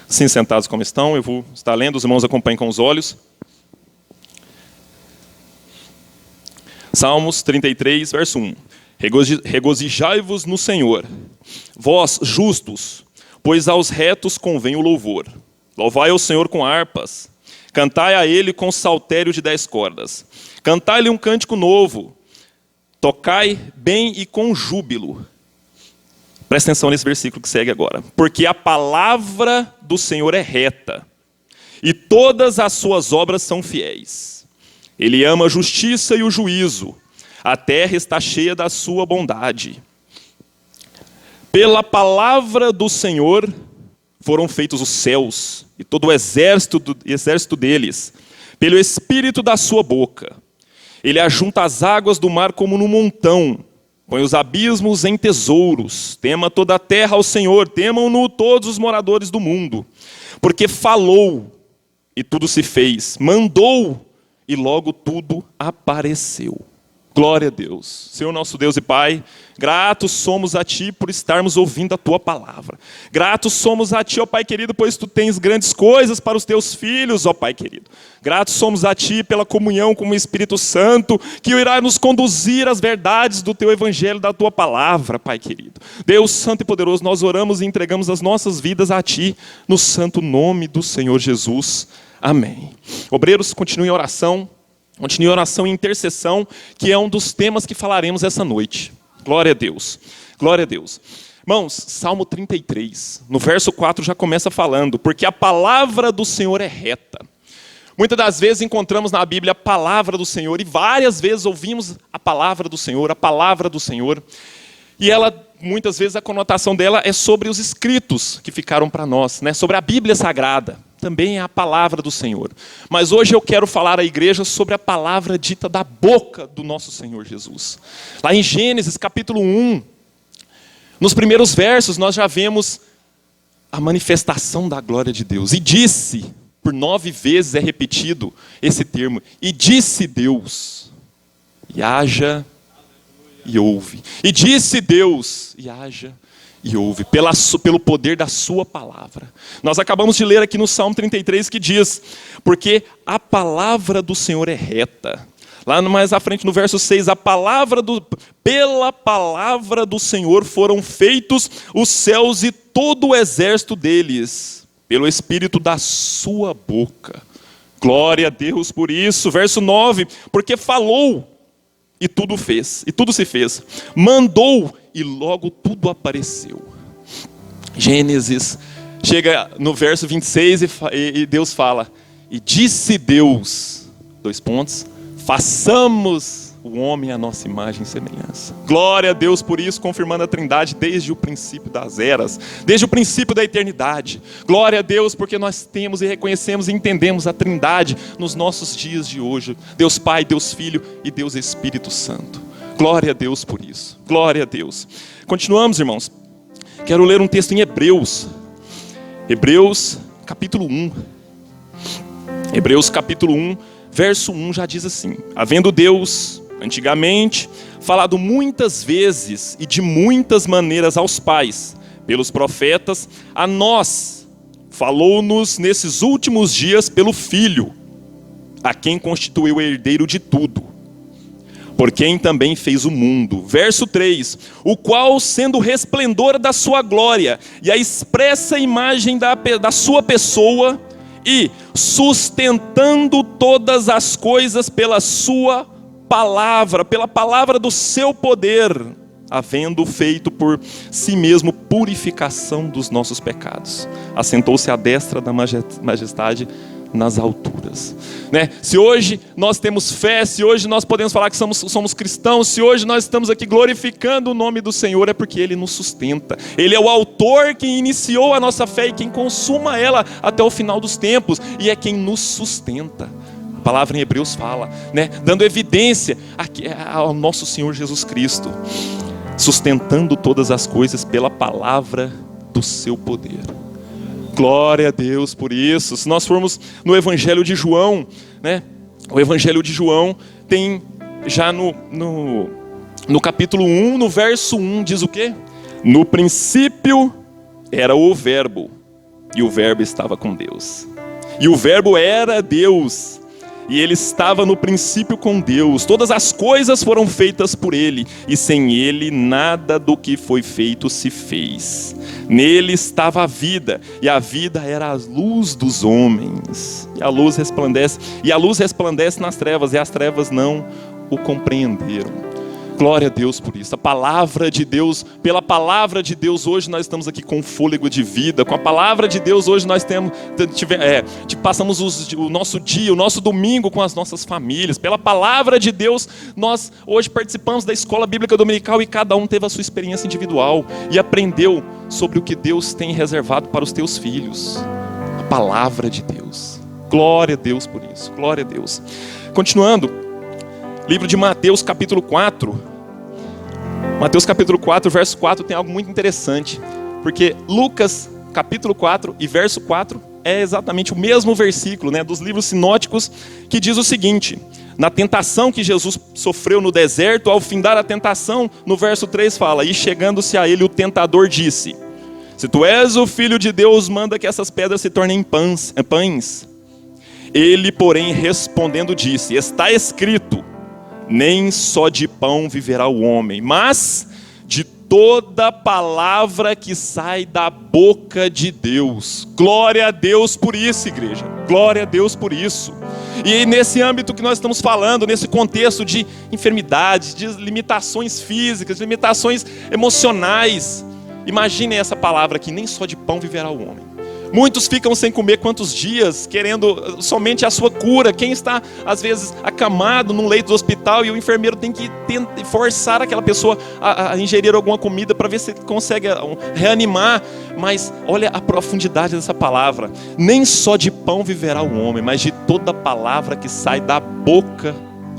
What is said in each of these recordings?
Sim, sentados como estão, eu vou estar lendo, os irmãos acompanhem com os olhos. Salmos 33, verso 1. Regozijai-vos no Senhor, vós justos, pois aos retos convém o louvor. Louvai ao Senhor com harpas, cantai a Ele com saltério de 10 cordas. Cantai-lhe um cântico novo, tocai bem e com júbilo. Presta atenção nesse versículo que segue agora. Porque a palavra do Senhor é reta, e todas as suas obras são fiéis. Ele ama a justiça e o juízo. A terra está cheia da sua bondade. Pela palavra do Senhor foram feitos os céus, e todo o exército deles, pelo espírito da sua boca. Ele ajunta as águas do mar como no montão, põe os abismos em tesouros. Tema toda a terra ao Senhor, temam-no todos os moradores do mundo. Porque falou, e tudo se fez. Mandou, e logo tudo apareceu. Glória a Deus. Senhor nosso Deus e Pai, gratos somos a Ti por estarmos ouvindo a Tua palavra. Gratos somos a Ti, ó Pai querido, pois Tu tens grandes coisas para os Teus filhos, ó Pai querido. Gratos somos a Ti pela comunhão com o Espírito Santo, que irá nos conduzir às verdades do Teu Evangelho, da Tua palavra, Pai querido. Deus Santo e Poderoso, nós oramos e entregamos as nossas vidas a Ti, no santo nome do Senhor Jesus. Amém. Obreiros, continuem em oração. Continue a oração e intercessão, que é um dos temas que falaremos essa noite. Glória a Deus. Glória a Deus. Irmãos, Salmo 33, no verso 4 já começa falando, porque a palavra do Senhor é reta. Muitas das vezes encontramos na Bíblia a palavra do Senhor, e várias vezes ouvimos a palavra do Senhor, e ela, muitas vezes a conotação dela é sobre os escritos que ficaram para nós, né? Sobre a Bíblia Sagrada. Também é a palavra do Senhor. Mas hoje eu quero falar à igreja sobre a palavra dita da boca do nosso Senhor Jesus. Lá em Gênesis capítulo 1, nos primeiros versos nós já vemos a manifestação da glória de Deus. E disse, por 9 vezes é repetido esse termo, e disse Deus, e haja e ouve. E disse Deus, e haja e ouve, pelo poder da sua palavra. Nós acabamos de ler aqui no Salmo 33 que diz, porque a palavra do Senhor é reta. Lá mais à frente no verso 6, pela palavra do Senhor foram feitos os céus e todo o exército deles, pelo espírito da sua boca. Glória a Deus por isso. Verso 9, porque falou e tudo fez, e tudo se fez. Mandou e logo tudo apareceu. Gênesis chega no verso 26 e Deus fala, e disse Deus, façamos o homem à nossa imagem e semelhança. Glória a Deus por isso, confirmando a Trindade desde o princípio das eras, desde o princípio da eternidade. Glória a Deus porque nós temos e reconhecemos e entendemos a Trindade nos nossos dias de hoje. Deus Pai, Deus Filho e Deus Espírito Santo. Glória a Deus por isso. Glória a Deus. Continuamos, irmãos. Quero ler um texto em Hebreus. Hebreus capítulo 1. Hebreus capítulo 1, verso 1 já diz assim: havendo Deus, antigamente, falado muitas vezes e de muitas maneiras aos pais, pelos profetas, a nós, falou-nos nesses últimos dias pelo Filho, a quem constituiu herdeiro de tudo, por quem também fez o mundo. Verso 3, o qual, sendo o resplendor da sua glória e a expressa imagem da sua pessoa, e sustentando todas as coisas pela sua palavra, pela palavra do seu poder, havendo feito por si mesmo purificação dos nossos pecados, assentou-se à destra da majestade nas alturas, né? Se hoje nós temos fé, se hoje nós podemos falar que somos cristãos, se hoje nós estamos aqui glorificando o nome do Senhor, é porque Ele nos sustenta. Ele é o autor que iniciou a nossa fé e quem consuma ela até o final dos tempos, e é quem nos sustenta. A palavra em Hebreus fala, né? Dando evidência ao nosso Senhor Jesus Cristo, sustentando todas as coisas pela palavra do seu poder. Glória a Deus por isso. Se nós formos no Evangelho de João, né? O Evangelho de João tem já no capítulo 1, no verso 1, diz o quê? No princípio era o verbo, e o Verbo estava com Deus. E o Verbo era Deus. E ele estava no princípio com Deus. Todas as coisas foram feitas por ele, e sem ele nada do que foi feito se fez. Nele estava a vida, e a vida era a luz dos homens. E a luz resplandece nas trevas, e as trevas não o compreenderam. Glória a Deus por isso. A palavra de Deus, pela palavra de Deus, hoje nós estamos aqui com fôlego de vida. Com a palavra de Deus, hoje nós passamos o nosso dia, o nosso domingo com as nossas famílias. Pela palavra de Deus, nós hoje participamos da escola bíblica dominical e cada um teve a sua experiência individual e aprendeu sobre o que Deus tem reservado para os teus filhos. A palavra de Deus. Glória a Deus por isso. Glória a Deus. Continuando. Livro de Mateus, capítulo 4. Mateus, capítulo 4, verso 4, tem algo muito interessante. Porque Lucas, capítulo 4 e verso 4, é exatamente o mesmo versículo, dos livros sinóticos, que diz o seguinte: na tentação que Jesus sofreu no deserto, ao findar a tentação, no verso 3 fala: e chegando-se a ele o tentador disse: se tu és o Filho de Deus, manda que essas pedras se tornem pães. Ele, porém, respondendo disse: está escrito, nem só de pão viverá o homem, mas de toda palavra que sai da boca de Deus. Glória a Deus por isso, igreja. Glória a Deus por isso. E nesse âmbito que nós estamos falando, nesse contexto de enfermidades, de limitações físicas, limitações emocionais, imaginem essa palavra aqui: nem só de pão viverá o homem. Muitos ficam sem comer quantos dias, querendo somente a sua cura. Quem está, às vezes, acamado num leito do hospital e o enfermeiro tem que forçar aquela pessoa a ingerir alguma comida para ver se consegue reanimar. Mas olha a profundidade dessa palavra: nem só de pão viverá o homem, mas de toda palavra que sai da boca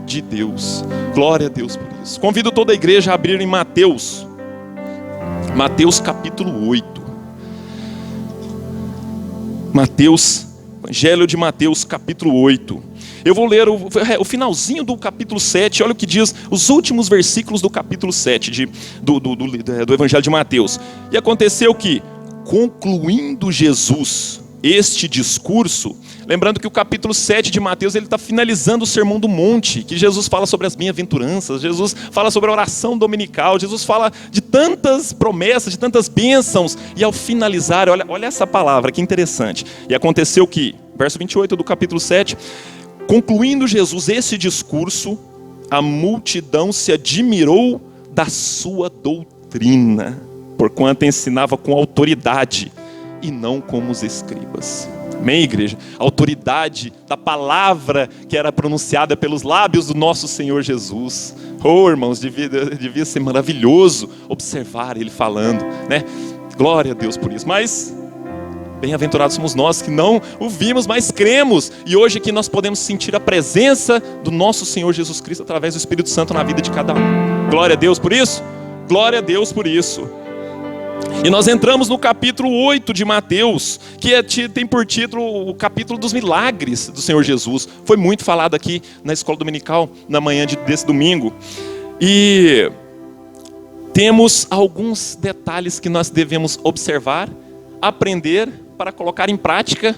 de Deus. Glória a Deus por isso. Convido toda a igreja a abrir em Mateus capítulo 8. Evangelho de Mateus, capítulo 8. Eu vou ler o finalzinho do capítulo 7. Olha o que diz os últimos versículos do capítulo 7 do Evangelho de Mateus. E aconteceu que, concluindo Jesus este discurso, lembrando que o capítulo 7 de Mateus ele está finalizando o Sermão do Monte, que Jesus fala sobre as bem-aventuranças, Jesus fala sobre a oração dominical, Jesus fala de tantas promessas, de tantas bênçãos, e ao finalizar, olha essa palavra, que interessante. E aconteceu que, verso 28 do capítulo 7, concluindo Jesus esse discurso, a multidão se admirou da sua doutrina, porquanto ensinava com autoridade e não como os escribas. Amém, igreja? A autoridade da palavra que era pronunciada pelos lábios do nosso Senhor Jesus. Oh, irmãos, devia ser maravilhoso observar ele falando, Glória a Deus por isso. Mas bem-aventurados somos nós que não o vimos, mas cremos. E hoje aqui nós podemos sentir a presença do nosso Senhor Jesus Cristo através do Espírito Santo na vida de cada um. Glória a Deus por isso. Glória a Deus por isso. E nós entramos no capítulo 8 de Mateus, que tem por título o capítulo dos milagres do Senhor Jesus. Foi muito falado aqui na escola dominical, na manhã desse domingo. E temos alguns detalhes que nós devemos observar, aprender, para colocar em prática,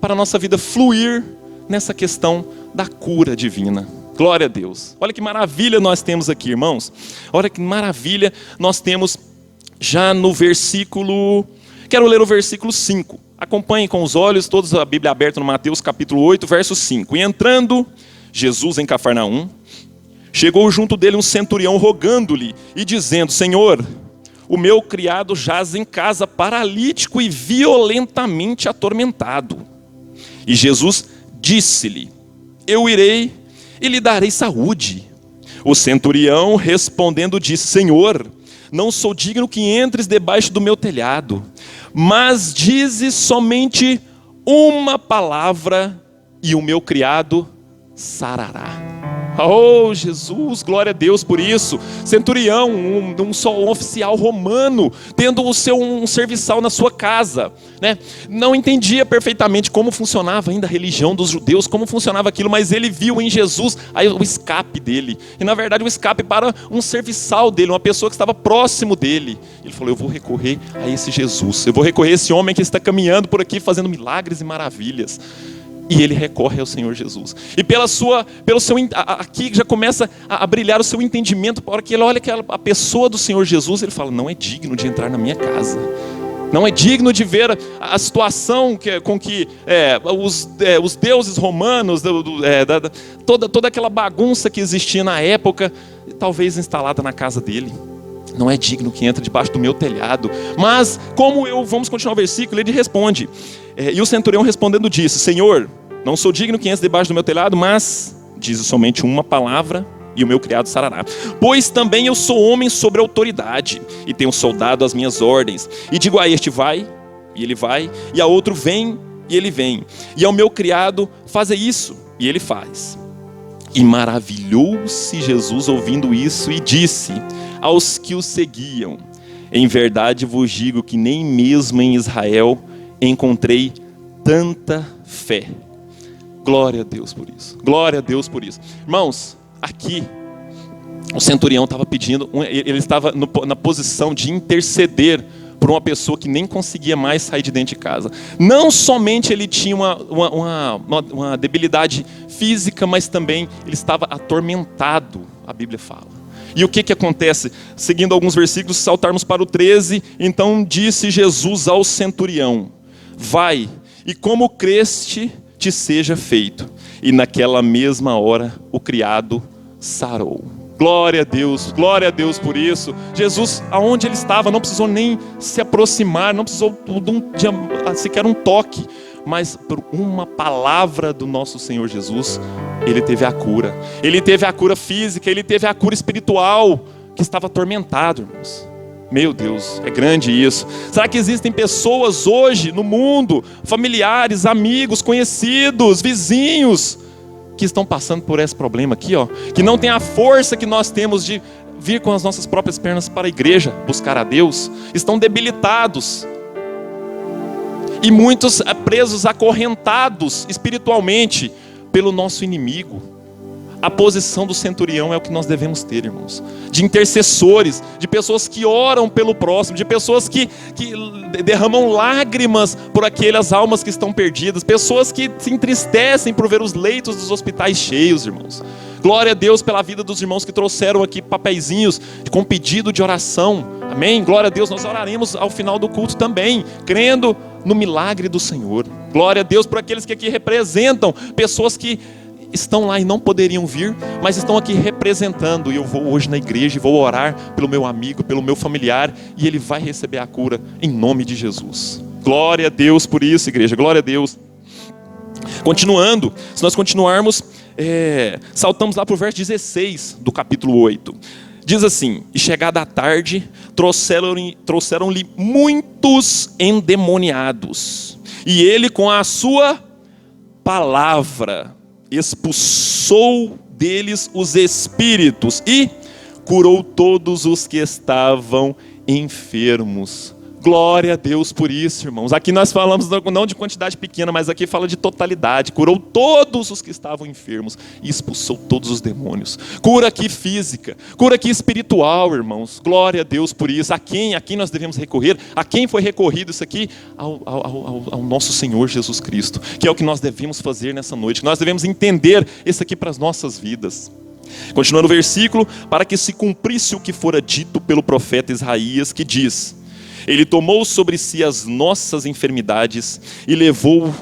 para a nossa vida fluir nessa questão da cura divina. Glória a Deus. Olha que maravilha nós temos aqui, irmãos. Olha que maravilha nós temos já no versículo... Quero ler o versículo 5. Acompanhem com os olhos, todos a Bíblia aberta no Mateus capítulo 8, verso 5. E entrando Jesus em Cafarnaum, chegou junto dele um centurião rogando-lhe e dizendo: Senhor, o meu criado jaz em casa paralítico e violentamente atormentado. E Jesus disse-lhe: eu irei e lhe darei saúde. O centurião respondendo disse: Senhor, não sou digno que entres debaixo do meu telhado, mas dizes somente uma palavra e o meu criado sarará. Oh, Jesus, glória a Deus por isso. Centurião, um oficial romano, tendo um serviçal na sua casa, né? Não entendia perfeitamente como funcionava ainda a religião dos judeus, como funcionava aquilo, mas ele viu em Jesus o escape dele. E na verdade o escape para um serviçal dele, uma pessoa que estava próximo dele. Ele falou: eu vou recorrer a esse Jesus, eu vou recorrer a esse homem que está caminhando por aqui fazendo milagres e maravilhas. E ele recorre ao Senhor Jesus. E aqui já começa a brilhar o seu entendimento. Para que ele olha a pessoa do Senhor Jesus, ele fala: não é digno de entrar na minha casa. Não é digno de ver a situação com que os deuses romanos, toda aquela bagunça que existia na época, talvez instalada na casa dele. Não é digno que entre debaixo do meu telhado. Mas, vamos continuar o versículo, ele responde. E o centurião respondendo disse: Senhor, não sou digno que entre debaixo do meu telhado, mas diz somente uma palavra e o meu criado sarará. Pois também eu sou homem sobre autoridade, e tenho soldado às minhas ordens. E digo a este: vai, e ele vai. E a outro: vem, e ele vem. E ao meu criado: faze isso, e ele faz. E maravilhou-se Jesus ouvindo isso, e disse aos que o seguiam: em verdade vos digo que nem mesmo em Israel encontrei tanta fé. Glória a Deus por isso. Glória a Deus por isso. Irmãos, aqui o centurião estava pedindo, ele estava na posição de interceder por uma pessoa que nem conseguia mais sair de dentro de casa. Não somente ele tinha uma debilidade física, mas também ele estava atormentado, a Bíblia fala. E o que acontece? Seguindo alguns versículos, se saltarmos para o 13, então disse Jesus ao centurião: vai, e como creste, te seja feito. E naquela mesma hora o criado sarou. Glória a Deus por isso. Jesus, aonde ele estava, não precisou nem se aproximar, não precisou sequer um toque, mas por uma palavra do nosso Senhor Jesus, ele teve a cura. Ele teve a cura física, ele teve a cura espiritual, que estava atormentado, irmãos. Meu Deus, é grande isso. Será que existem pessoas hoje no mundo, familiares, amigos, conhecidos, vizinhos, que estão passando por esse problema aqui, que não tem a força que nós temos de vir com as nossas próprias pernas para a igreja, buscar a Deus, estão debilitados, e muitos presos, acorrentados espiritualmente pelo nosso inimigo? A posição do centurião é o que nós devemos ter, irmãos, de intercessores, de pessoas que oram pelo próximo, de pessoas que derramam lágrimas por aquelas almas que estão perdidas, pessoas que se entristecem por ver os leitos dos hospitais cheios, irmãos. Glória a Deus pela vida dos irmãos que trouxeram aqui papeizinhos com pedido de oração, amém? Glória a Deus, nós oraremos ao final do culto também, crendo no milagre do Senhor. Glória a Deus por aqueles que aqui representam pessoas que estão lá e não poderiam vir, mas estão aqui representando. E eu vou hoje na igreja e vou orar pelo meu amigo, pelo meu familiar, e ele vai receber a cura em nome de Jesus. Glória a Deus por isso, igreja, glória a Deus. Continuando, se nós continuarmos, saltamos lá para o verso 16 do capítulo 8. Diz assim: e chegada a tarde, trouxeram-lhe muitos endemoniados, e ele com a sua palavra expulsou deles os espíritos e curou todos os que estavam enfermos. Glória a Deus por isso, irmãos. Aqui nós falamos não de quantidade pequena, mas aqui fala de totalidade. Curou todos os que estavam enfermos e expulsou todos os demônios. Cura aqui física, cura aqui espiritual, irmãos. Glória a Deus por isso. A quem nós devemos recorrer? A quem foi recorrido isso aqui? Ao nosso Senhor Jesus Cristo, que é o que nós devemos fazer nessa noite. Nós devemos entender isso aqui para as nossas vidas. Continuando o versículo: para que se cumprisse o que fora dito pelo profeta Isaías, que diz: ele tomou sobre si as nossas enfermidades e levou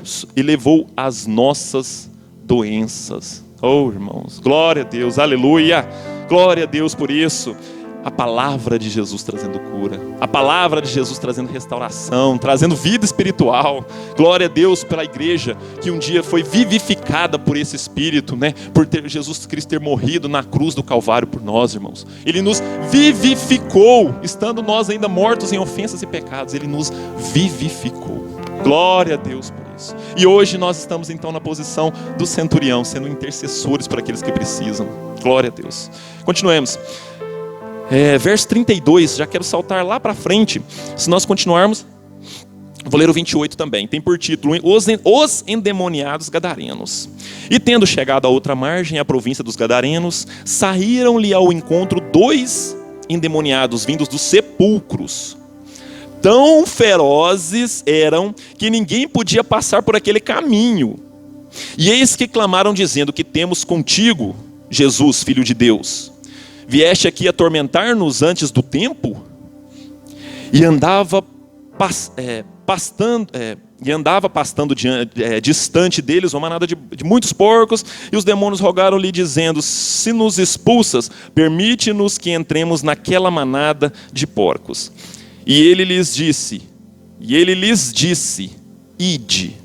as nossas doenças. Oh, irmãos, glória a Deus, aleluia, glória a Deus por isso. A palavra de Jesus trazendo cura, a palavra de Jesus trazendo restauração, trazendo vida espiritual. Glória a Deus pela igreja que um dia foi vivificada por esse Espírito, né? Por Jesus Cristo ter morrido na cruz do Calvário por nós, irmãos. Ele nos vivificou, estando nós ainda mortos em ofensas e pecados. Ele nos vivificou. Glória a Deus por isso. irmãos. E hoje nós estamos então na posição do centurião, sendo intercessores para aqueles que precisam. Glória a Deus. Continuemos. Verso 32, já quero saltar lá para frente. Se nós continuarmos, vou ler o 28 também. Tem por título: Os endemoniados gadarenos. E tendo chegado à outra margem, a província dos gadarenos, saíram-lhe ao encontro 2 endemoniados vindos dos sepulcros. Tão ferozes eram que ninguém podia passar por aquele caminho. E eis que clamaram dizendo: Que temos contigo, Jesus, Filho de Deus? Vieste aqui atormentar-nos antes do tempo? E andava pastando distante deles uma manada de muitos porcos, e os demônios rogaram-lhe dizendo: Se nos expulsas, permite-nos que entremos naquela manada de porcos. E ele lhes disse, ide.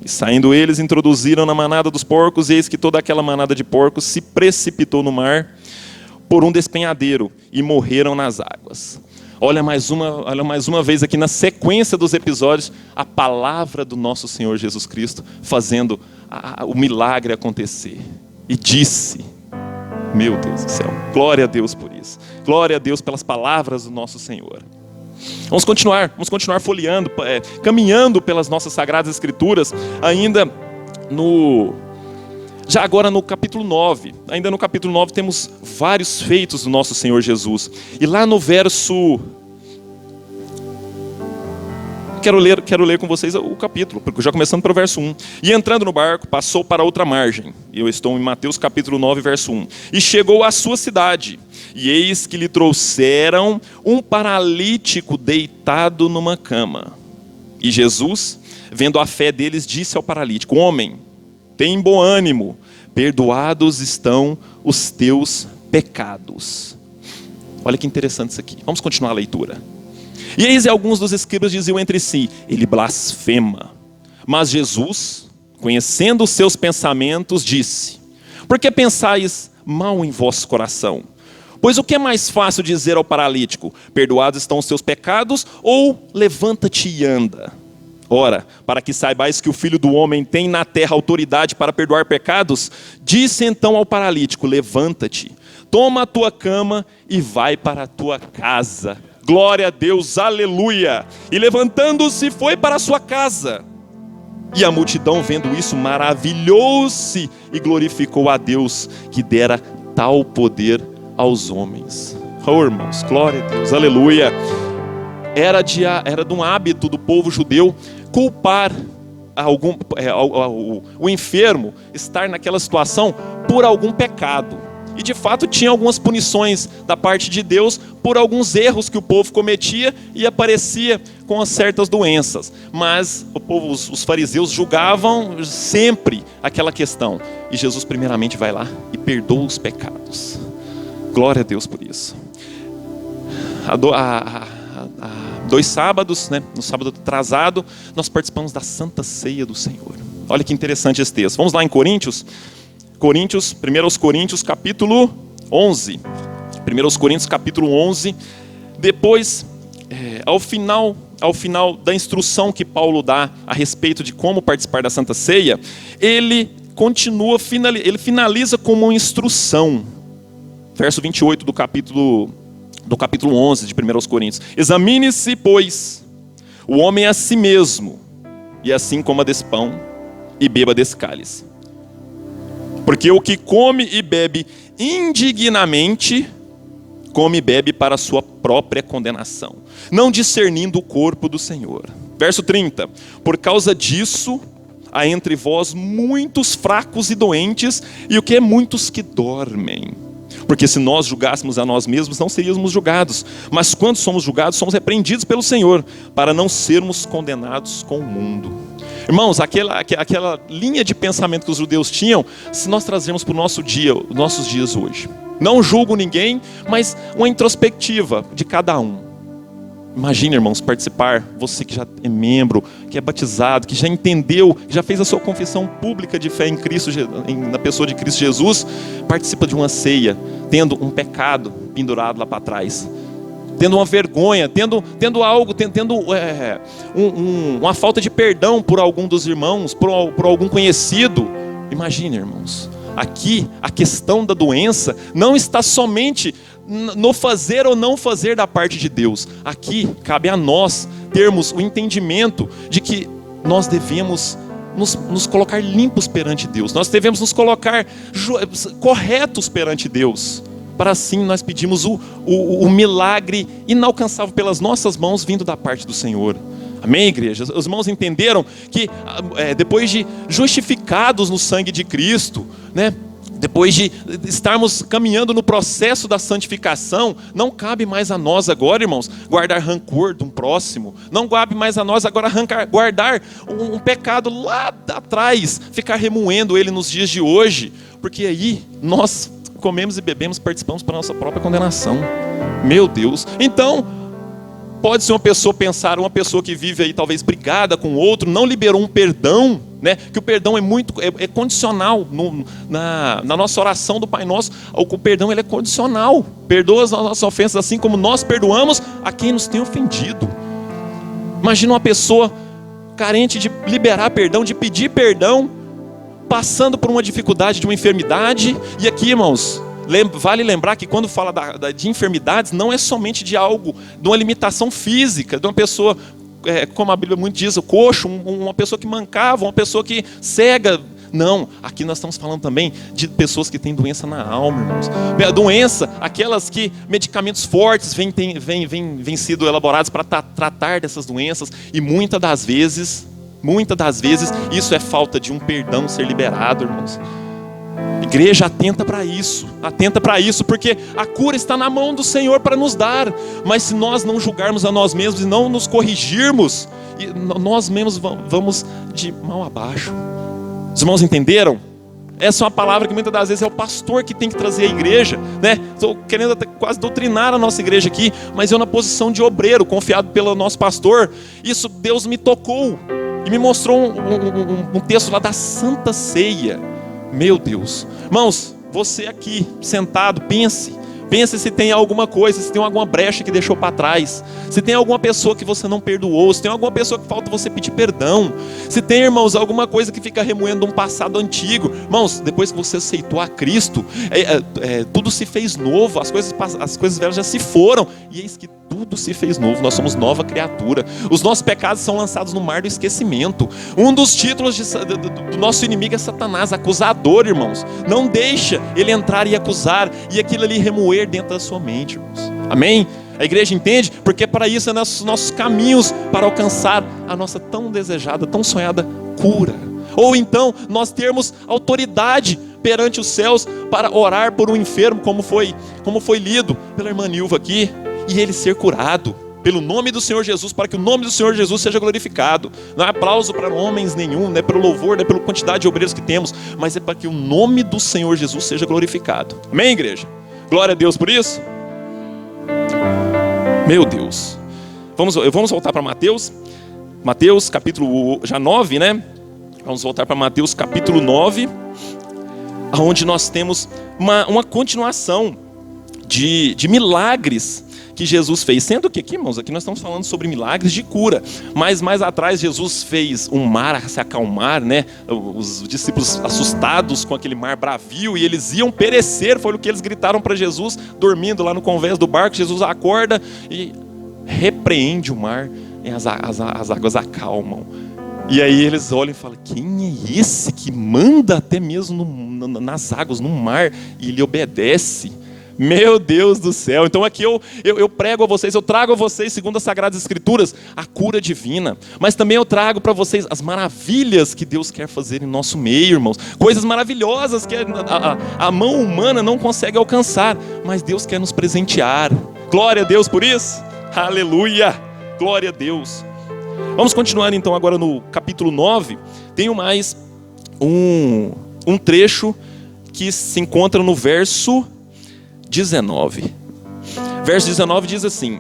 E saindo eles, introduziram na manada dos porcos, e eis que toda aquela manada de porcos se precipitou no mar por um despenhadeiro, e morreram nas águas. Olha mais uma vez aqui na sequência dos episódios, a palavra do nosso Senhor Jesus Cristo fazendo o milagre acontecer. E disse, meu Deus do céu, glória a Deus por isso. Glória a Deus pelas palavras do nosso Senhor. Vamos continuar folheando, caminhando pelas nossas Sagradas Escrituras, ainda já agora no capítulo 9. Ainda no capítulo 9 temos vários feitos do nosso Senhor Jesus. E lá no verso... Quero ler com vocês o capítulo, já começando pelo verso 1. E entrando no barco, passou para outra margem. Eu estou em Mateus capítulo 9, verso 1. E chegou à sua cidade. E eis que lhe trouxeram um paralítico deitado numa cama. E Jesus, vendo a fé deles, disse ao paralítico: Homem, tem bom ânimo, perdoados estão os teus pecados. Olha que interessante isso aqui. Vamos continuar a leitura. E eis alguns dos escribas diziam entre si: Ele blasfema. Mas Jesus, conhecendo os seus pensamentos, disse: Por que pensais mal em vosso coração? Pois o que é mais fácil dizer ao paralítico: Perdoados estão os seus pecados, ou levanta-te e anda? Ora, para que saibais que o Filho do Homem tem na terra autoridade para perdoar pecados, disse então ao paralítico: Levanta-te, toma a tua cama e vai para a tua casa. Glória a Deus, aleluia! E levantando-se foi para a sua casa. E a multidão, vendo isso, maravilhou-se e glorificou a Deus, que dera tal poder aos homens. Oh, irmãos, glória a Deus, aleluia! Era de um hábito do povo judeu culpar o enfermo, estar naquela situação por algum pecado. E de fato tinha algumas punições da parte de Deus por alguns erros que o povo cometia e aparecia com certas doenças. Mas os fariseus julgavam sempre aquela questão. E Jesus primeiramente vai lá e perdoa os pecados. Glória a Deus por isso. Há 2 sábados, no sábado atrasado, nós participamos da Santa Ceia do Senhor. Olha que interessante esse texto. Vamos lá em Coríntios, 1 Coríntios capítulo 11. 1 Coríntios capítulo 11. Depois, ao final da instrução que Paulo dá a respeito de como participar da Santa Ceia, ele finaliza com uma instrução. Verso 28 do capítulo 11 de 1 Coríntios. Examine-se, pois, o homem a si mesmo, e assim coma desse pão e beba desse cálice. Porque o que come e bebe indignamente, come e bebe para a sua própria condenação, não discernindo o corpo do Senhor. Verso 30. Por causa disso, há entre vós muitos fracos e doentes, e o que é muitos que dormem. Porque se nós julgássemos a nós mesmos, não seríamos julgados. Mas quando somos julgados, somos repreendidos pelo Senhor, para não sermos condenados com o mundo. Irmãos, aquela linha de pensamento que os judeus tinham, se nós trazermos para o nossos dias hoje. Não julgo ninguém, mas uma introspectiva de cada um. Imagine, irmãos, participar, você que já é membro, que é batizado, que já entendeu, que já fez a sua confissão pública de fé em Cristo, na pessoa de Cristo Jesus, participa de uma ceia, tendo um pecado pendurado lá para trás. tendo uma vergonha, tendo algo, uma falta de perdão por algum dos irmãos, por algum conhecido. Imagine, irmãos, aqui a questão da doença não está somente no fazer ou não fazer da parte de Deus. Aqui cabe a nós termos o entendimento de que nós devemos nos colocar limpos perante Deus. Nós devemos nos colocar corretos perante Deus. Para assim nós pedimos o milagre inalcançável pelas nossas mãos vindo da parte do Senhor. Amém, igreja? Os irmãos entenderam que depois de justificados no sangue de Cristo, né? Depois de estarmos caminhando no processo da santificação, não cabe mais a nós agora, irmãos, guardar rancor de um próximo. Não cabe mais a nós agora guardar um pecado lá atrás, ficar remoendo ele nos dias de hoje, porque aí nós comemos e bebemos, participamos para a nossa própria condenação. Meu Deus. Então, pode ser uma pessoa que vive aí talvez brigada com o outro, não liberou um perdão, né? Que o perdão é condicional na nossa oração do Pai Nosso. O perdão ele é condicional. Perdoa as nossas ofensas assim como nós perdoamos a quem nos tem ofendido. Imagina uma pessoa carente de liberar perdão, de pedir perdão, passando por uma dificuldade de uma enfermidade. E aqui, irmãos, vale lembrar que quando fala de enfermidades, não é somente de algo, de uma limitação física, de uma pessoa, como a Bíblia muito diz, coxo, uma pessoa que mancava, uma pessoa que cega. Não, aqui nós estamos falando também de pessoas que têm doença na alma, irmãos. Doença, aquelas que medicamentos fortes vêm sido elaborados para tratar dessas doenças, e muitas das vezes isso é falta de um perdão ser liberado, irmãos. Igreja, atenta para isso, porque a cura está na mão do Senhor para nos dar. Mas se nós não julgarmos a nós mesmos e não nos corrigirmos, nós mesmos vamos de mal a baixo. Os irmãos entenderam? Essa é uma palavra que muitas das vezes é o pastor que tem que trazer à igreja, né? Estou querendo até quase doutrinar a nossa igreja aqui, mas eu na posição de obreiro, confiado pelo nosso pastor. Isso Deus me tocou e me mostrou um texto lá da Santa Ceia. Meu Deus. Irmãos, você aqui sentado, pense se tem alguma coisa, se tem alguma brecha que deixou para trás, se tem alguma pessoa que você não perdoou, se tem alguma pessoa que falta você pedir perdão, se tem, irmãos, alguma coisa que fica remoendo um passado antigo. Irmãos, depois que você aceitou a Cristo, tudo se fez novo, as coisas velhas já se foram, e eis que tudo se fez novo, nós somos nova criatura. Os nossos pecados são lançados no mar do esquecimento. Um dos títulos do nosso inimigo é Satanás, acusador, irmãos. Não deixa ele entrar e acusar, e aquilo ali remoer dentro da sua mente, irmãos. Amém? A igreja entende? Porque para isso é nossos caminhos para alcançar a nossa tão desejada, tão sonhada cura. Ou então nós termos autoridade perante os céus para orar por um enfermo, como foi lido pela irmã Nilva aqui, e ele ser curado pelo nome do Senhor Jesus, para que o nome do Senhor Jesus seja glorificado. Não é aplauso para homens nenhum, não é pelo louvor, não é pela quantidade de obreiros que temos, mas é para que o nome do Senhor Jesus seja glorificado. Amém, igreja? Glória a Deus por isso. Meu Deus. Vamos voltar para Mateus capítulo já 9, né? Vamos voltar para Mateus capítulo 9, onde nós temos uma continuação de milagres que Jesus fez. Sendo que aqui, irmãos, aqui nós estamos falando sobre milagres de cura. Mas mais atrás Jesus fez um mar se acalmar, né? Os discípulos assustados com aquele mar bravio, e eles iam perecer. Foi o que eles gritaram para Jesus, dormindo lá no convés do barco. Jesus acorda e repreende o mar, e as águas acalmam. E aí eles olham e falam: quem é esse que manda até mesmo nas águas, no mar, e ele obedece? Meu Deus do céu. Então aqui eu prego a vocês, eu trago a vocês, segundo as Sagradas Escrituras, a cura divina. Mas também eu trago para vocês as maravilhas que Deus quer fazer em nosso meio, irmãos. Coisas maravilhosas que a mão humana não consegue alcançar, mas Deus quer nos presentear. Glória a Deus por isso. Aleluia. Glória a Deus. Vamos continuar então agora no capítulo 9. Tenho mais um trecho que se encontra no verso 19. Verso 19 diz assim: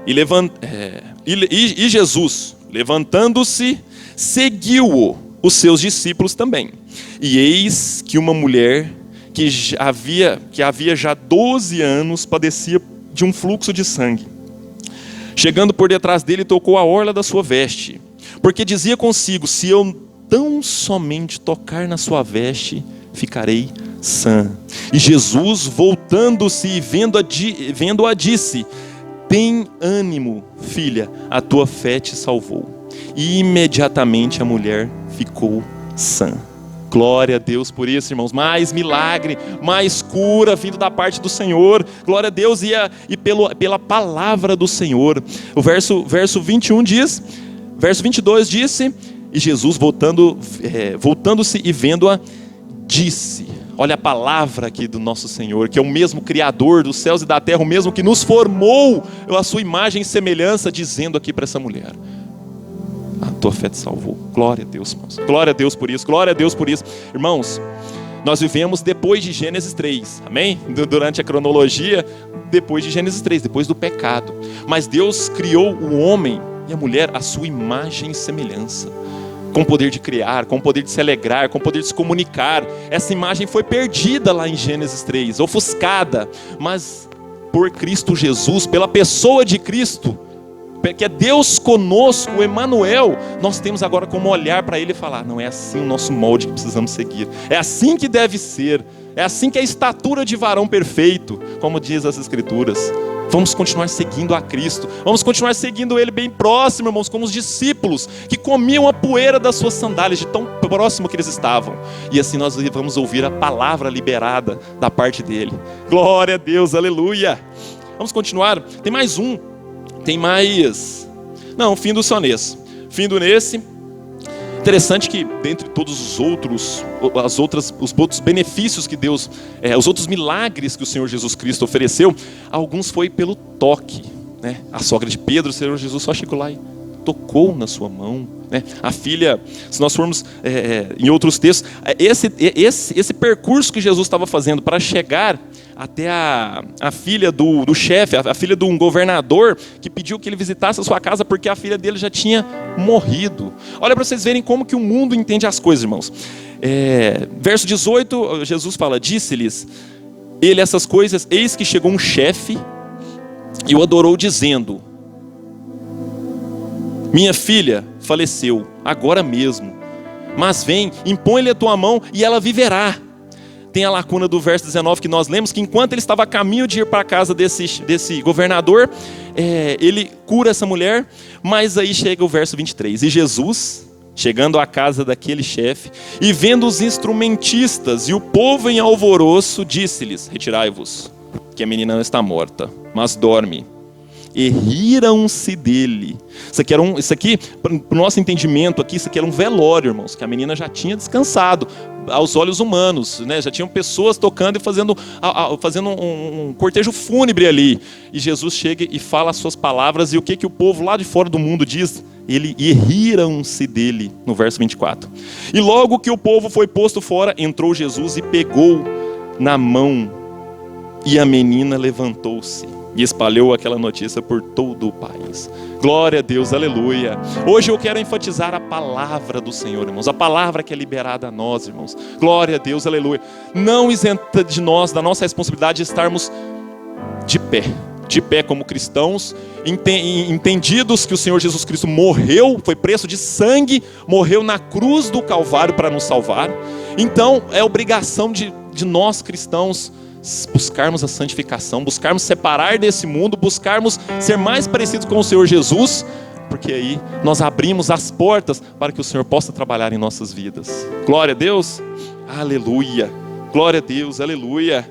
E Jesus, levantando-se, seguiu-o, os seus discípulos também. E eis que uma mulher que havia já 12 anos padecia de um fluxo de sangue. Chegando por detrás dele, tocou a orla da sua veste, porque dizia consigo: se eu tão somente tocar na sua veste, ficarei sã. E Jesus, voltando-se e vendo-a, disse: tem ânimo, filha, a tua fé te salvou. E imediatamente a mulher ficou sã. Glória a Deus por isso, irmãos. Mais milagre, mais cura vindo da parte do Senhor. Glória a Deus pela palavra do Senhor. O verso 21 diz, verso 22 disse: e Jesus voltando-se e vendo-a, disse. Olha a palavra aqui do nosso Senhor, que é o mesmo Criador dos céus e da terra, o mesmo que nos formou a sua imagem e semelhança, dizendo aqui para essa mulher: a tua fé te salvou. Glória a Deus, irmãos. Glória a Deus por isso, glória a Deus por isso. Irmãos, nós vivemos depois de Gênesis 3, amém? Durante a cronologia, depois de Gênesis 3, depois do pecado. Mas Deus criou o homem e a mulher à sua imagem e semelhança, com o poder de criar, com o poder de se alegrar, com o poder de se comunicar. Essa imagem foi perdida lá em Gênesis 3, ofuscada, mas por Cristo Jesus, pela pessoa de Cristo, que é Deus conosco, o Emanuel, nós temos agora como olhar para Ele e falar: não, é assim o nosso molde que precisamos seguir, é assim que deve ser, é assim que é a estatura de varão perfeito, como diz as Escrituras. Vamos continuar seguindo a Cristo, vamos continuar seguindo Ele bem próximo, irmãos, como os discípulos que comiam a poeira das suas sandálias, de tão próximo que eles estavam. E assim nós vamos ouvir a palavra liberada da parte dEle. Glória a Deus, aleluia. Vamos continuar, tem mais um. Fim do só nesse. Fim do nesse. Interessante que dentre todos os outros benefícios que Deus, os outros milagres que o Senhor Jesus Cristo ofereceu, alguns foi pelo toque, né? A sogra de Pedro, o Senhor Jesus só chegou lá e tocou na sua mão, né? A filha, se nós formos em outros textos, esse percurso que Jesus estava fazendo para chegar até a filha do chefe, a filha de um governador, que pediu que ele visitasse a sua casa porque a filha dele já tinha morrido. Olha para vocês verem como que o mundo entende as coisas, irmãos. Verso 18, Jesus fala: disse-lhes ele essas coisas, eis que chegou um chefe e o adorou, dizendo: minha filha faleceu agora mesmo, mas vem, impõe-lhe a tua mão e ela viverá. Tem a lacuna do verso 19 que nós lemos, que enquanto ele estava a caminho de ir para a casa desse governador, ele cura essa mulher. Mas aí chega o verso 23, e Jesus, chegando à casa daquele chefe, e vendo os instrumentistas e o povo em alvoroço, disse-lhes: retirai-vos, que a menina não está morta, mas dorme. E riram-se dele. Isso aqui, para o nosso entendimento aqui, isso aqui era um velório, irmãos, que a menina já tinha descansado aos olhos humanos, né? Já tinham pessoas tocando e fazendo um cortejo fúnebre ali. E Jesus chega e fala as suas palavras, e o que o povo lá de fora do mundo diz? E riram-se dele, no verso 24. E logo que o povo foi posto fora, entrou Jesus e pegou na mão, e a menina levantou-se e espalhou aquela notícia por todo o país. Glória a Deus, aleluia. Hoje eu quero enfatizar a palavra do Senhor, irmãos. A palavra que é liberada a nós, irmãos. Glória a Deus, aleluia. Não isenta de nós, da nossa responsabilidade, de estarmos de pé como cristãos, entendidos que o Senhor Jesus Cristo morreu, foi preço de sangue, morreu na cruz do Calvário para nos salvar. Então é obrigação de nós cristãos buscarmos a santificação, buscarmos separar desse mundo, buscarmos ser mais parecidos com o Senhor Jesus, porque aí nós abrimos as portas para que o Senhor possa trabalhar em nossas vidas. Glória a Deus, aleluia. Glória a Deus, aleluia.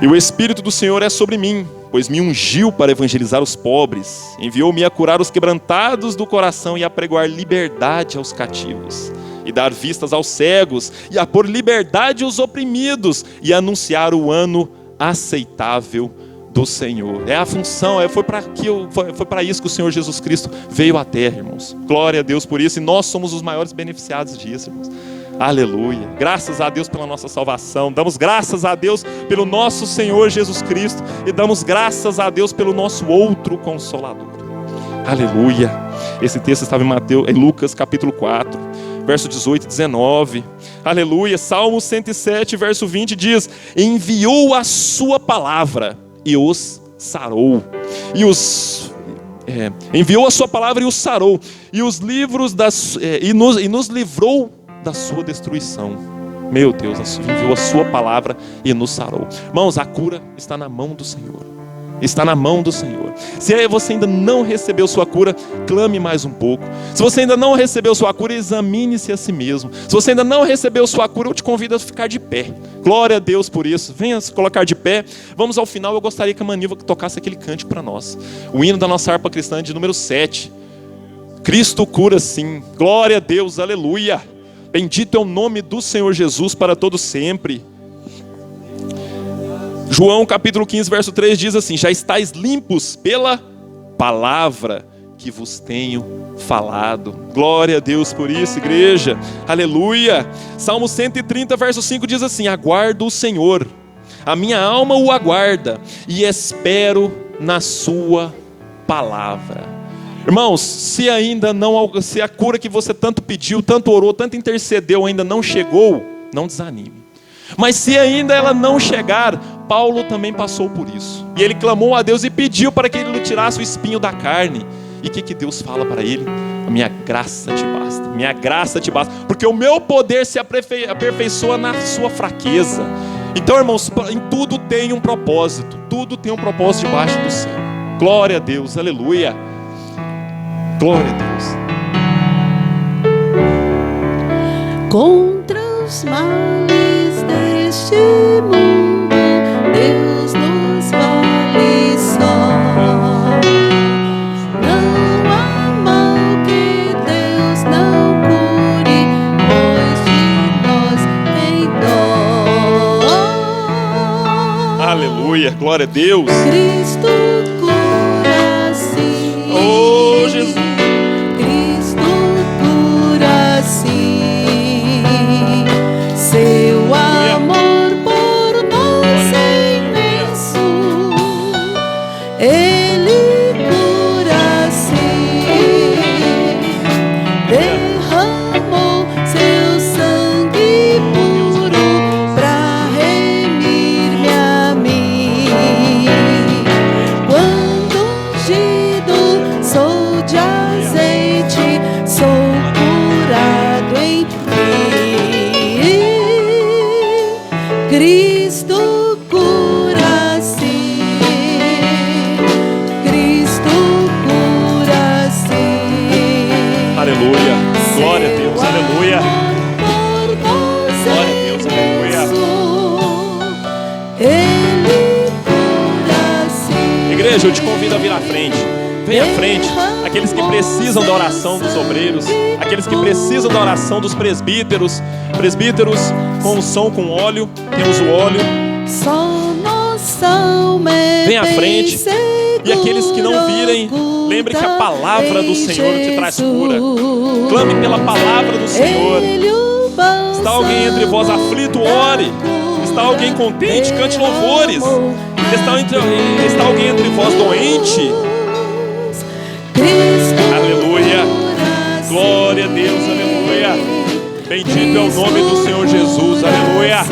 E o Espírito do Senhor é sobre mim, pois me ungiu para evangelizar os pobres, enviou-me a curar os quebrantados do coração e a pregoar liberdade aos cativos, e dar vistas aos cegos, e a pôr liberdade aos oprimidos, e anunciar o ano aceitável do Senhor. É a função, foi para isso que o Senhor Jesus Cristo veio à terra, irmãos. Glória a Deus por isso, e nós somos os maiores beneficiados disso, irmãos. Aleluia. Graças a Deus pela nossa salvação, damos graças a Deus pelo nosso Senhor Jesus Cristo, e damos graças a Deus pelo nosso outro Consolador. Aleluia. Esse texto estava em Lucas capítulo 4, verso 18 e 19. Aleluia. Salmo 107, verso 20 diz: enviou a sua palavra e os sarou, enviou a sua palavra e os sarou, e os livros e nos livrou da sua destruição. Meu Deus, enviou a sua palavra e nos sarou. Irmãos, a cura está na mão do Senhor. Está na mão do Senhor. Se você ainda não recebeu sua cura, clame mais um pouco. Se você ainda não recebeu sua cura, examine-se a si mesmo. Se você ainda não recebeu sua cura, eu te convido a ficar de pé. Glória a Deus por isso. Venha se colocar de pé. Vamos ao final. Eu gostaria que a Maniva tocasse aquele cântico para nós. O hino da nossa harpa cristã de número 7. Cristo cura sim. Glória a Deus, aleluia. Bendito é o nome do Senhor Jesus para todo sempre. João capítulo 15, verso 3 diz assim: já estáis limpos pela palavra que vos tenho falado. Glória a Deus por isso, igreja. Aleluia. Salmo 130, verso 5 diz assim: aguardo o Senhor, a minha alma o aguarda, e espero na sua palavra. Irmãos, se a cura que você tanto pediu, tanto orou, tanto intercedeu ainda não chegou, não desanime. Mas se ainda ela não chegar, Paulo também passou por isso. E ele clamou a Deus e pediu para que ele lhe tirasse o espinho da carne. E o que Deus fala para ele? A minha graça te basta. Minha graça te basta. Porque o meu poder se aperfeiçoa na sua fraqueza. Então, irmãos, em tudo tem um propósito. Tudo tem um propósito debaixo do céu. Glória a Deus, aleluia. Glória a Deus. Contra os males deste mundo, Deus nos vale só. Não há mal que Deus não cure, pois de nós tem dó. Aleluia, glória a Deus. Cristo cura sim. Oh, Jesus. Cristo cura sim. Seu amor por nós é imenso. Ele cura sim. Derramou seu sangue puro pra remir-me a mim. Quando ungido sou de azeite, sou curado em ti. Cristo cura sim. Cristo cura sim. Aleluia. Glória a Deus, aleluia. Glória a Deus, aleluia. Ele cura sim. Igreja, eu te convido a vir à frente. Vem à frente. Aqueles que precisam da oração dos obreiros, aqueles que precisam da oração dos presbíteros. Presbíteros com unção com óleo. Temos o óleo. Só nossa alma é Vem à frente. bem E aqueles que não virem, lembre que a palavra do Senhor te traz cura. Clame pela palavra do Senhor. Está alguém entre vós aflito, ore. Está alguém contente, cante louvores. Está alguém entre vós doente. Aleluia. Glória a Deus, aleluia. Bendito é o nome do Senhor Jesus, aleluia.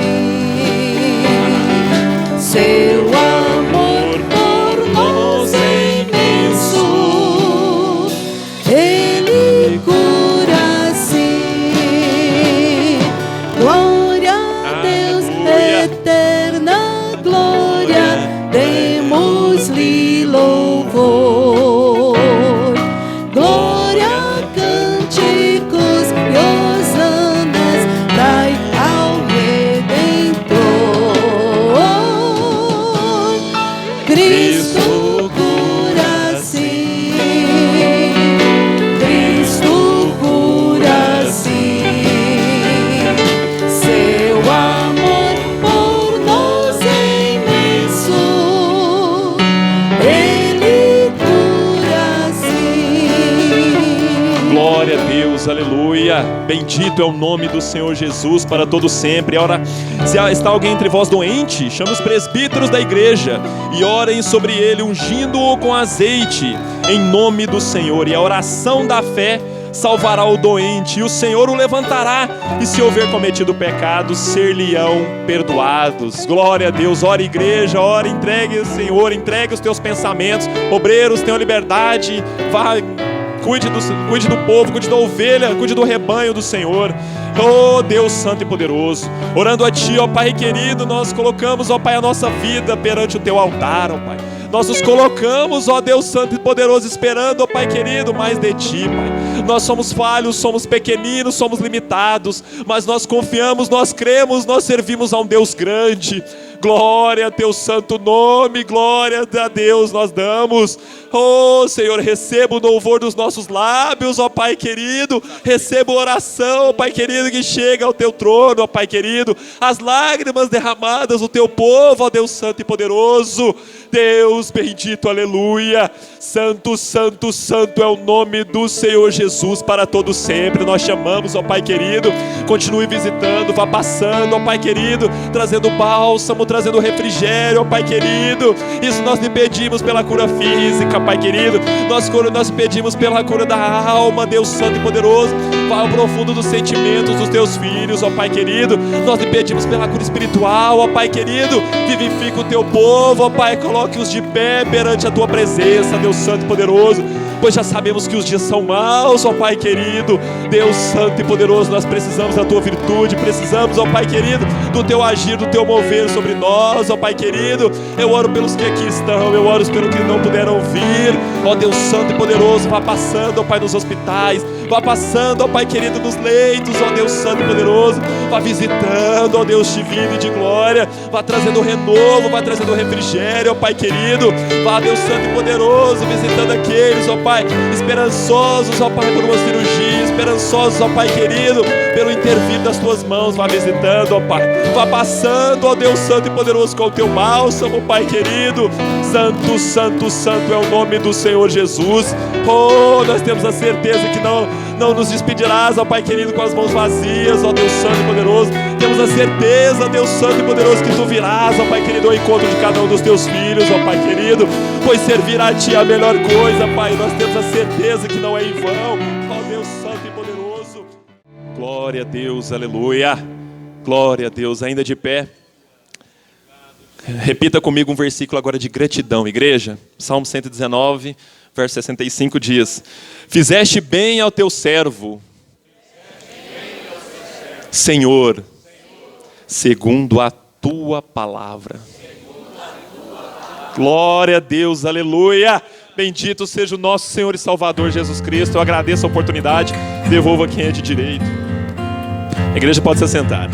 Seu amor por nós é imenso. Ele cura sim. Glória a Deus, eterna glória, demos-lhe louvor. Glória, cânticos e hosanas, dai ao Redentor. Cristo cura sim. Cristo cura sim. Seu amor por nós é imenso. Ele cura sim. Glória a Deus, aleluia. Bendito é o nome do Senhor Jesus para todo sempre. Ora, se está alguém entre vós doente, chame os presbíteros da igreja e orem sobre ele, ungindo-o com azeite, em nome do Senhor. E a oração da fé salvará o doente, e o Senhor o levantará, e se houver cometido pecado, ser-lhe-ão perdoados. Glória a Deus. Ora, igreja, ora, entregue, Senhor, entregue os teus pensamentos. Obreiros, tenham liberdade, vá, cuide do povo, cuide da ovelha, cuide do rebanho do Senhor. Oh Deus santo e poderoso, orando a Ti, ó Pai querido, nós colocamos, ó Pai, a nossa vida perante o Teu altar, ó Pai. Nós nos colocamos, ó Deus santo e poderoso, esperando, ó Pai querido, mais de Ti, Pai. Nós somos falhos, somos pequeninos, somos limitados, mas nós confiamos, nós cremos, nós servimos a um Deus grande. Glória a Teu santo nome, glória a Deus nós damos. Oh Senhor, receba o louvor dos nossos lábios, ó Pai querido. Receba a oração, ó Pai querido, que chega ao Teu trono, ó Pai querido. As lágrimas derramadas do Teu povo, ó Deus santo e poderoso. Deus bendito, aleluia. Santo, santo, santo é o nome do Senhor Jesus para todo sempre. Nós chamamos, ó Pai querido. Continue visitando, vá passando, ó Pai querido, trazendo bálsamo, trazendo refrigério, ó Pai querido. Isso nós lhe pedimos pela cura física, Pai querido. Nós pedimos pela cura da alma, Deus santo e poderoso. Vá ao profundo dos sentimentos dos Teus filhos, ó Pai querido. Nós lhe pedimos pela cura espiritual, ó Pai querido. Vivifica o Teu povo, ó Pai. Coloque-os de pé perante a Tua presença, Deus santo e poderoso. Pois já sabemos que os dias são maus, ó Pai querido. Deus santo e poderoso, nós precisamos da Tua virtude. Precisamos, ó Pai querido, do Teu agir, do Teu mover sobre nós, ó Pai querido. Eu oro pelos que aqui estão, eu oro pelos que não puderam vir. Ó Deus santo e poderoso, vá passando, ó Pai, nos hospitais. Vá passando, ó Pai querido, nos leitos, ó Deus santo e poderoso. Vá visitando, ó Deus divino e de glória. Vá trazendo renovo, vá trazendo refrigério, ó Pai querido. Vá, Deus santo e poderoso, visitando aqueles, ó Pai, esperançosos, ó Pai, por uma cirurgia. Esperançosos, ó Pai querido, pelo intervir das Tuas mãos. Vá visitando, ó Pai. Vá passando, ó Deus santo e poderoso, com o Teu bálsamo, Pai querido. Santo, santo, santo é o nome do Senhor Jesus. Oh, nós temos a certeza que não nos despedirás, ó Pai querido, com as mãos vazias, ó Deus santo e poderoso. Temos a certeza, Deus santo e poderoso, que Tu virás, ó Pai querido, ao encontro de cada um dos Teus filhos, ó Pai querido. Pois servir a Ti é a melhor coisa, Pai. Nós temos a certeza que não é em vão, ó Deus santo e poderoso. Glória a Deus, aleluia. Glória a Deus, ainda de pé. Repita comigo um versículo agora de gratidão, igreja. Salmo 119, verso 65 diz: Fizeste bem ao Teu servo, Senhor, segundo a Tua palavra. Glória a Deus, aleluia. Bendito seja o nosso Senhor e Salvador Jesus Cristo. Eu agradeço a oportunidade. Devolvo a quem é de direito. A igreja pode se assentar.